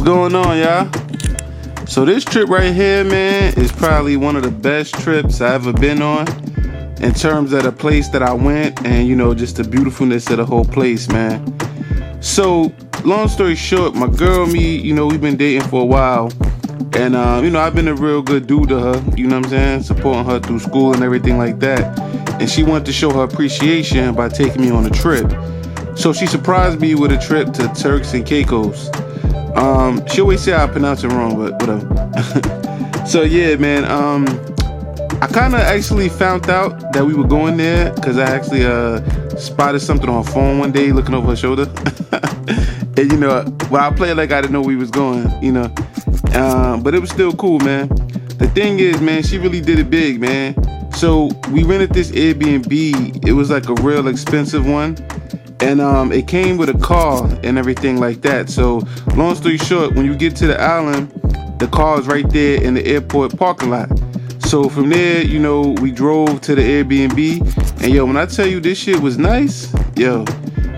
going on, y'all? So this trip right here, man, is probably one of the best trips I ever been on in terms of the place that I went and, you know, just the beautifulness of the whole place, man. So long story short, my girl, me, you know, we've been dating for a while, and you know, I've been a real good dude to her, you know what I'm saying, supporting her through school and everything like that. And she wanted to show her appreciation by taking me on a trip. So she surprised me with a trip to Turks and Caicos. She always say I pronounce it wrong, but whatever. So yeah, man, I kind of actually found out that we were going there because I actually spotted something on her phone one day looking over her shoulder. And you know, well, I played like I didn't know we was going, you know, but it was still cool, man. The thing is, man, she really did it big, man. So we rented this Airbnb. It was like a real expensive one, and it came with a car and everything like that. So long story short, when you get to the island, the car is right there in the airport parking lot. So from there, you know, we drove to the Airbnb, and yo, when I tell you this shit was nice, yo,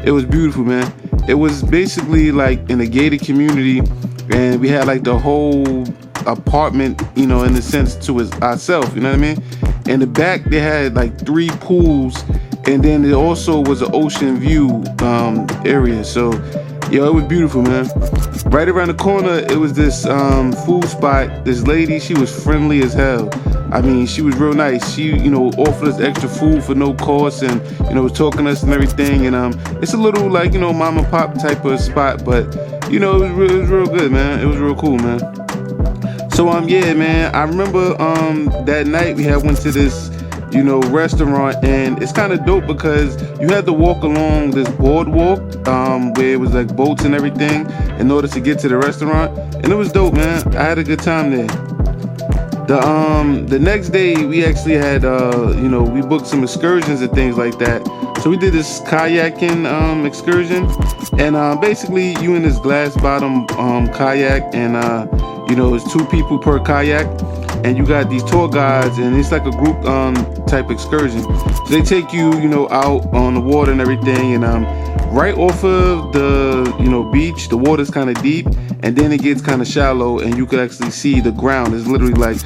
it was beautiful, man. It was basically like in a gated community, and we had like the whole apartment, you know, in a sense to ourselves, you know what I mean? In the back, they had like 3 pools, and then there also was an ocean view area. So, yo, it was beautiful, man. Right around the corner, it was this food spot. This lady, she was friendly as hell. I mean, she was real nice. She, you know, offered us extra food for no cost, and, you know, was talking to us and everything. And it's a little like, you know, mom and pop type of spot, but, you know, it was real good, man. It was real cool, man. So yeah, man, I remember that night we had went to this, you know, restaurant, and it's kind of dope because you had to walk along this boardwalk where it was like boats and everything in order to get to the restaurant, and it was dope, man. I had a good time there. The next day we actually had you know, we booked some excursions and things like that. So we did this kayaking excursion, and basically you in this glass bottom kayak, and you know, it's 2 people per kayak, and you got these tour guides, and it's like a group type excursion. So they take you, you know, out on the water and everything, and right off of the, you know, beach, the water's kind of deep, and then it gets kind of shallow, and you could actually see the ground. It's literally like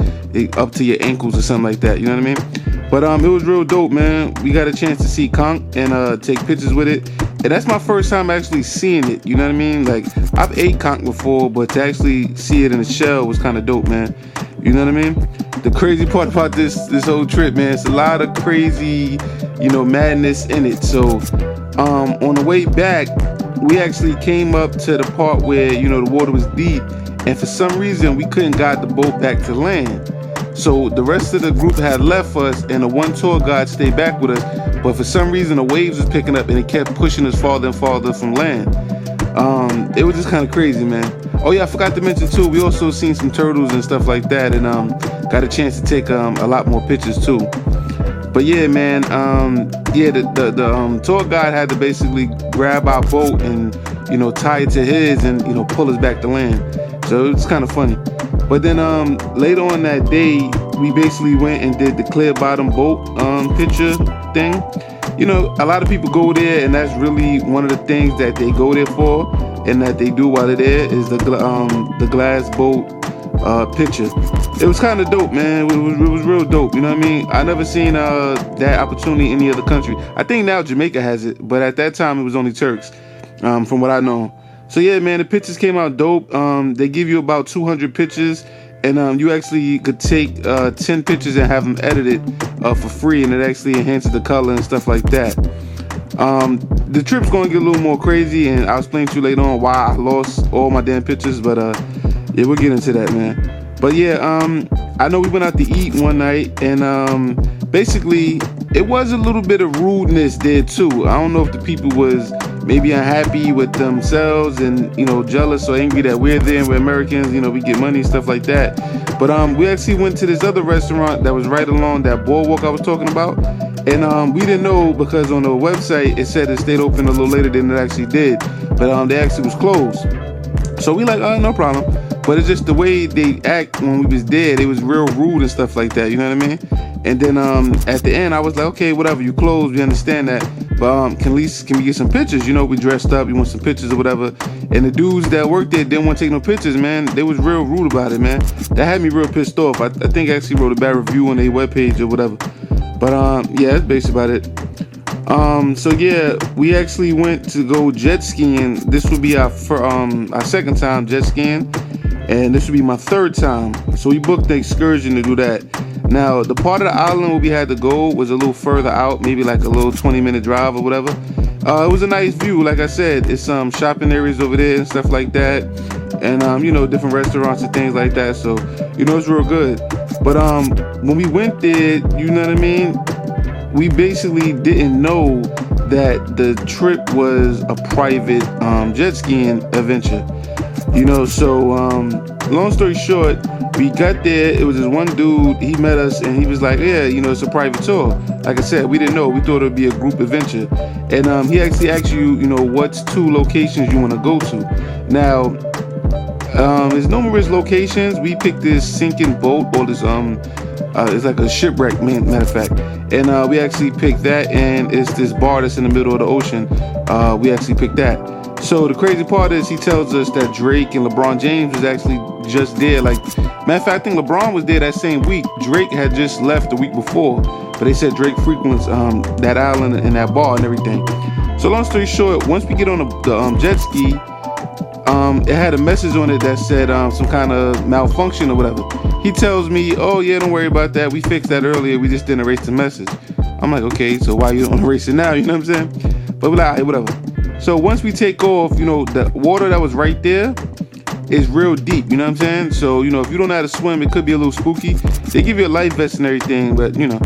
up to your ankles or something like that, you know what I mean? But it was real dope, man. We got a chance to see conch and take pictures with it. And that's my first time actually seeing it, you know what I mean? Like, I've ate conch before, but to actually see it in a shell was kind of dope, man. You know what I mean? The crazy part about this whole trip, man, it's a lot of crazy, you know, madness in it. So on the way back, we actually came up to the part where, you know, the water was deep, and for some reason we couldn't guide the boat back to land. So the rest of the group had left us, and the one tour guide stayed back with us, but for some reason the waves was picking up and it kept pushing us farther and farther from land. It was just kind of crazy, man. Oh yeah, I forgot to mention too, we also seen some turtles and stuff like that, and got a chance to take a lot more pictures too. But yeah, man, yeah, the tour guide had to basically grab our boat and, you know, tie it to his and, you know, pull us back to land. So it was kind of funny. But then later on that day, we basically went and did the clear bottom boat picture thing. You know, a lot of people go there, and that's really one of the things that they go there for, and that they do while they're there, is the glass boat picture. It was kind of dope, man. It was real dope, you know what I mean? I never seen that opportunity in any other country. I think now Jamaica has it, but at that time it was only Turks, from what I know. So yeah, man, the pictures came out dope. They give you about 200 pictures, and you actually could take 10 pictures and have them edited for free, and it actually enhances the color and stuff like that. The trip's going to get a little more crazy, and I'll explain to you later on why I lost all my damn pictures, but yeah, we'll get into that, man. But yeah, I know we went out to eat one night, and basically it was a little bit of rudeness there too. I don't know if the people was maybe unhappy with themselves and, you know, jealous or angry that we're there and we're Americans, you know, we get money and stuff like that. But we actually went to this other restaurant that was right along that boardwalk I was talking about, and we didn't know because on the website it said it stayed open a little later than it actually did, but they actually was closed. So we like, oh, no problem. But it's just the way they act when we was there. They was real rude and stuff like that, you know what I mean? And then at the end, I was like, okay, whatever, you closed, we understand that. but can we get some pictures? You know, we dressed up, we want some pictures or whatever. And the dudes that worked there didn't want to take no pictures, man. They was real rude about it, man. That had me real pissed off. I think I actually wrote a bad review on their webpage or whatever. But yeah, that's basically about it. So yeah, we actually went to go jet skiing. This would be our second time jet skiing, and this would be my third time. So we booked the excursion to do that. Now, the part of the island where we had to go was a little further out, maybe like a little 20-minute drive or whatever. It was a nice view. Like I said, it's some shopping areas over there and stuff like that, and you know, different restaurants and things like that. So you know, it's real good. But when we went there, you know what I mean, we basically didn't know that the trip was a private jet skiing adventure. You know, so long story short, we got there. It was this one dude. He met us and he was like, yeah, you know, it's a private tour. Like I said, we didn't know. We thought it would be a group adventure. And he actually asked you, you know, what's 2 locations you want to go to. Now, there's numerous locations. We picked this sinking boat, or this it's like a shipwreck, matter of fact. And we actually picked that, and it's this bar that's in the middle of the ocean. We actually picked that. So the crazy part is he tells us that Drake and LeBron James was actually just there. Like, matter of fact, I think LeBron was there that same week. Drake had just left the week before, but they said Drake frequents that island and that bar and everything. So long story short, once we get on the jet ski, it had a message on it that said some kind of malfunction or whatever. He tells me, oh yeah, don't worry about that. We fixed that earlier. We just didn't erase the message. I'm like, okay, so why you don't erase it now? You know what I'm saying? But we're like, all right, whatever. So once we take off, you know, the water that was right there is real deep, you know what I'm saying? So, you know, if you don't know how to swim, it could be a little spooky. They give you a life vest and everything, but you know.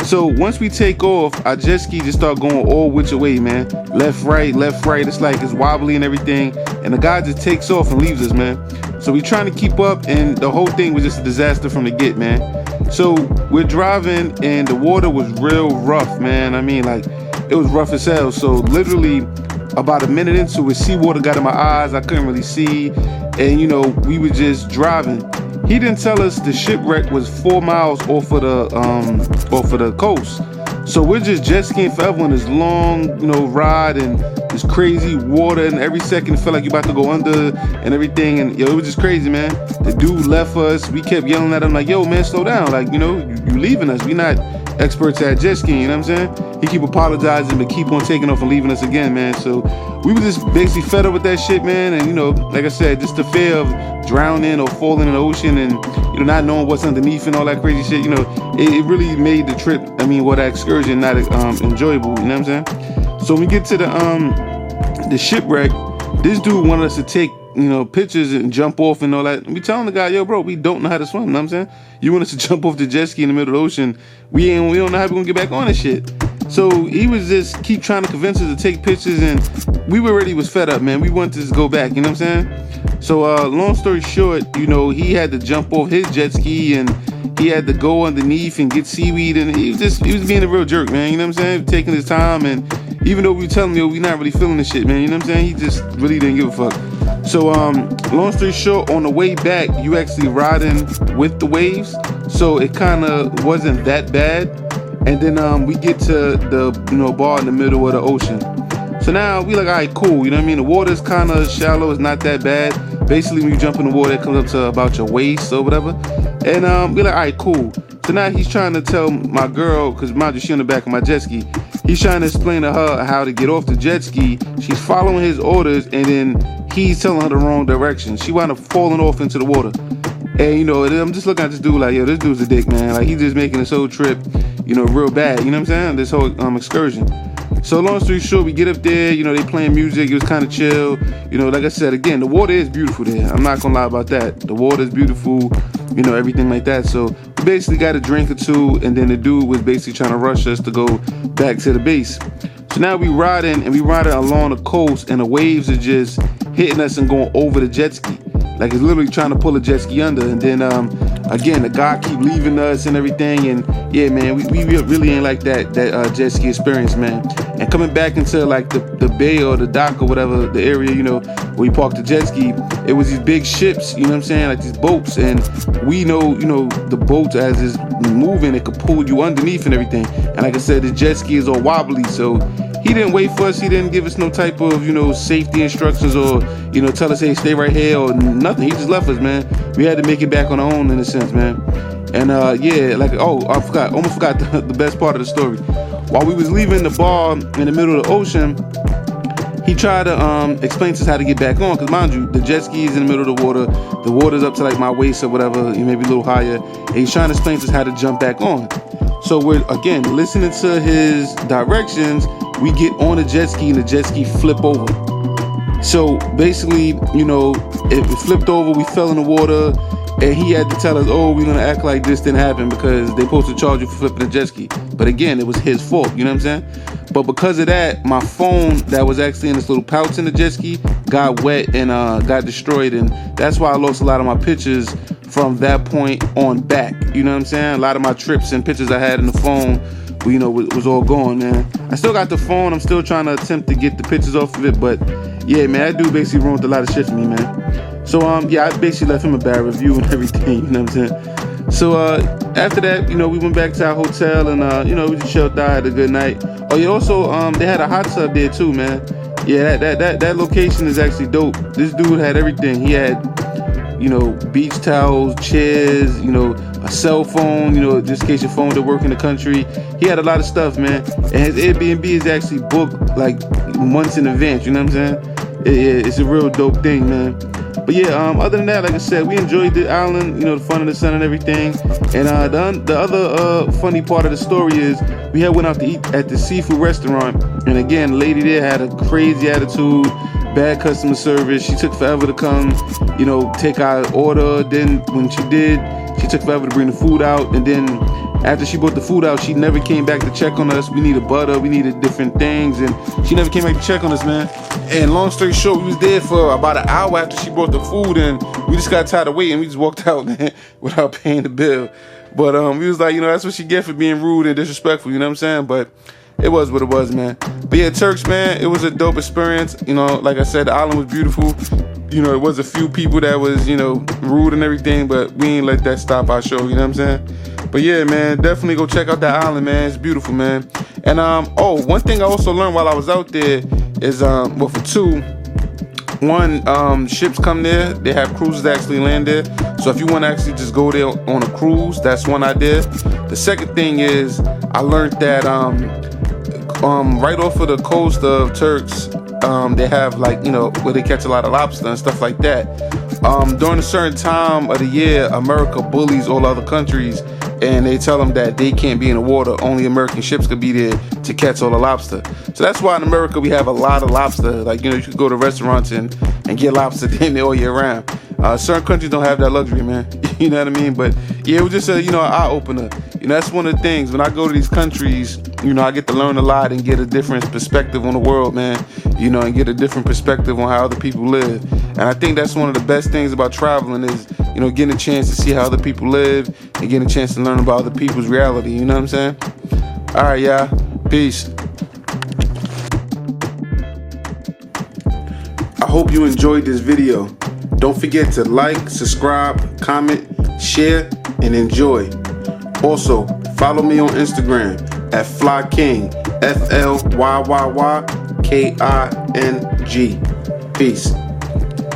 So once we take off, our jet ski just start going all which way, man. Left, right. It's like it's wobbly and everything. And the guy just takes off and leaves us, man. So we trying to keep up, and the whole thing was just a disaster from the get, man. So we're driving, and the water was real rough, man. I mean, like, it was rough as hell. So literally about a minute into it, seawater got in my eyes. I couldn't really see. And, you know, we were just driving. He didn't tell us the shipwreck was 4 miles off of the coast. So we're just jet skiing forever on this long, you know, ride, and this crazy water, and every second it felt like you're about to go under and everything. And yo, it was just crazy, man. The dude left us. We kept yelling at him like, yo, man, slow down. Like, you know, you leaving us. We not experts at jet skiing, you know what I'm saying? He keep apologizing, but keep on taking off and leaving us again, man. So we were just basically fed up with that shit, man. And, you know, like I said, just the fear of drowning or falling in the ocean, and, you know, not knowing what's underneath and all that crazy shit, you know, it really made the trip, that excursion not enjoyable, you know what I'm saying? So when we get to the shipwreck, this dude wanted us to take, you know, pictures and jump off and all that. And we telling the guy, yo, bro, we don't know how to swim, you know what I'm saying? You want us to jump off the jet ski in the middle of the ocean, we don't know how we're gonna get back on this shit. So he was just keep trying to convince us to take pictures, and we already was fed up, man. We wanted to just go back, you know what I'm saying? So long story short, you know, he had to jump off his jet ski, and he had to go underneath and get seaweed, and he was being a real jerk, man, you know what I'm saying? Taking his time, and even though we were telling him, we not really feeling this shit, man, you know what I'm saying? He just really didn't give a fuck. So long story short, on the way back, you actually riding with the waves, so it kind of wasn't that bad. And then we get to the, you know, bar in the middle of the ocean. So now we like, all right, cool, you know what I mean? The water's kind of shallow, it's not that bad. Basically, when you jump in the water, it comes up to about your waist or whatever. And we like, all right, cool. So now he's trying to tell my girl, because mind you, she on the back of my jet ski. He's trying to explain to her how to get off the jet ski. She's following his orders, and then he's telling her the wrong direction. She wound up falling off into the water. And, you know, I'm just looking at this dude like, yo, this dude's a dick, man. Like, he's just making this whole trip, you know, real bad. You know what I'm saying? This whole excursion. So long story short, we get up there, you know, they playing music. It was kind of chill. You know, like I said, again, the water is beautiful there. I'm not going to lie about that. The water is beautiful, you know, everything like that. So we basically got a drink or two, and then the dude was basically trying to rush us to go back to the base. So now we riding along the coast, and the waves are just hitting us and going over the jet ski. Like, it's literally trying to pull a jet ski under. And then, again, the guy keep leaving us and everything. And yeah, man, we really ain't like that jet ski experience, man. And coming back into like the bay or the dock or whatever, the area, you know, where we parked the jet ski, it was these big ships, you know what I'm saying? Like these boats. And we know, you know, the boats as it's moving, it could pull you underneath and everything. And like I said, the jet ski is all wobbly. So he didn't wait for us. He didn't give us no type of, you know, safety instructions or, you know, tell us, hey, stay right here or nothing. He just left us, man. We had to make it back on our own in a sense, man. And yeah, like, oh, I almost forgot the best part of the story. While we was leaving the bar in the middle of the ocean, he tried to explain to us how to get back on, because mind you, the jet ski is in the middle of the water's up to like my waist or whatever, maybe a little higher, and he's trying to explain to us how to jump back on. So we're, again, listening to his directions. We get on the jet ski and the jet ski flip over. So basically, you know, it flipped over, we fell in the water, and he had to tell us, oh, we're gonna act like this didn't happen because they're supposed to charge you for flipping the jet ski. But again, it was his fault, you know what I'm saying? But because of that, my phone that was actually in this little pouch in the jet ski got wet and got destroyed, and that's why I lost a lot of my pictures from that point on back. You know what I'm saying? A lot of my trips and pictures I had in the phone, you know, was all gone, man. I still got the phone. I'm still trying to attempt to get the pictures off of it, but yeah, man, that dude basically ruined a lot of shit for me, man. So yeah, I basically left him a bad review and everything, you know what I'm saying? So after that, you know, we went back to our hotel and you know, we just chilled out, had a good night. Oh yeah, also they had a hot tub there too, man. Yeah, that location is actually dope. This dude had everything. He had, you know, beach towels, chairs, you know, a cell phone, you know, just in case your phone didn't work in the country. He had a lot of stuff, man. And his Airbnb is actually booked like months in advance, you know what I'm saying? It's a real dope thing, man. But yeah, other than that, like I said, we enjoyed the island, you know, the fun of the sun and everything. And the other funny part of the story is we had went out to eat at the seafood restaurant. And again, the lady there had a crazy attitude, bad customer service. She took forever to come, you know, take our order. Then when she did, she took forever to bring the food out. And then after she brought the food out, she never came back to check on us. We needed butter, we needed different things, and she never came back to check on us, man. And long story short, we was there for about an hour after she brought the food, and we just got tired of waiting. We just walked out, man, without paying the bill. But we was like, you know, that's what she get for being rude and disrespectful, you know what I'm saying? But it was what it was, man. But yeah, Turks, man, it was a dope experience. You know, like I said, the island was beautiful. You know, it was a few people that was, you know, rude and everything, but we ain't let that stop our show, you know what I'm saying? But yeah, man, definitely go check out that island, man. It's beautiful, man. And oh, one thing I also learned while I was out there is well, for two, one, ships come there. They have cruises that actually land there. So if you want to actually just go there on a cruise, that's one idea. The second thing is I learned that right off of the coast of Turks, they have, like, you know, where they catch a lot of lobster and stuff like that. During a certain time of the year, America bullies all other countries, and they tell them that they can't be in the water. Only American ships could be there to catch all the lobster. So that's why in America we have a lot of lobster. Like, you know, you could go to restaurants and get lobster in there all year round. Certain countries don't have that luxury, man. You know what I mean? But yeah, it was just a, you know, an eye opener. You know, that's one of the things. When I go to these countries, you know, I get to learn a lot and get a different perspective on the world, man. You know, and get a different perspective on how other people live. And I think that's one of the best things about traveling is, you know, getting a chance to see how other people live and getting a chance to learn about other people's reality. You know what I'm saying? All right, y'all. Peace. I hope you enjoyed this video. Don't forget to like, subscribe, comment, share, and enjoy. Also, follow me on Instagram at flyyyking, FLYYYKING. Peace.